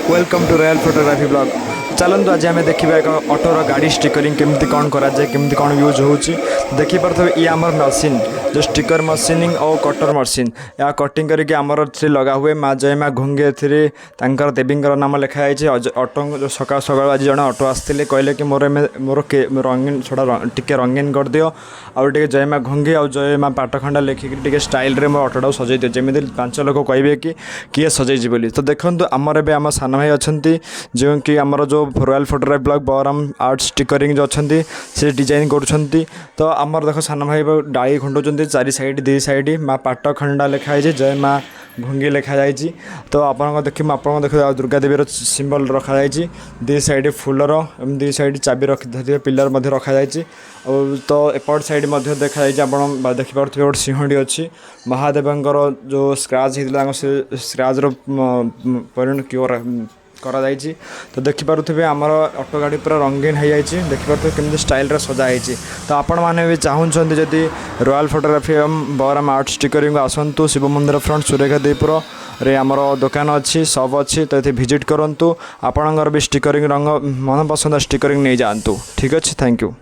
Welcome to royal photography blog. चलतु आज आम देखा एक ऑटोर गाड़ी स्टिकरिंग केमती कौन कराए केमती कौन यूज हो देखिपे ये आमर मशीन जो स्टिकर मशीनिंग और कटर मशीन या कटिंग करके आमर लगा हुए माँ जय माँ घुंगे तर देवी नाम लिखाई ऑटो जो सका सका आज जन ऑटो आसते कहले कि मोर मोर रंगीन छोड़ा टिके रंगीन कर दियो आउ टे जय माँ घुंगे और जय माँ पाटखंडा लिखिक स्टाइल रे मो ऑटोटा सजै दियो जमी 5 लोक कहे कि किए सजैजी बोली। तो देखो आमर ए आम सान भाई अच्छा जो कि आमर जो रॉयल फोटोग्राफी ब्लॉग बराम आर्ट स्टिकरिंग जो अच्छा से डिजाइन कर तो आमर देख सान भाई डाई खुंटुंट 4 साइड 2 साइड माँ पाटखंडा लिखाई जय माँ घुंगी लिखाई। तो आप देखिए आप दुर्गा देवी सिंबल रखाई 2 साइड फुलर 2 साइड चाबी रखी पिलर रखाई तो एपट साइड देखा आप देखिपे गोटे सिंहटी अच्छी महादेवंकर जो स्क्रैच होता से स्क्रैच परिणत करा जाइए। तो देखिपे आमर ऑटो गाड़ी पूरा रंगीन हो जाए देखिपे केमती स्टाइल रे सजा है। तो आपण मैंने भी चाहते जदि रॉयल फोटोग्राफी बराम आर्ट स्टिकरिंग आसतु शिव मंदिर फ्रंट सुरेखा देवपुर रे आमर दुकान अच्छी सब अच्छी तो ये भिजिट करूँ आपणकर भी स्टिकरिंग रंग मन पसंद स्टिकरिंग नहीं जातु। ठीक अच्छे, थैंक यू।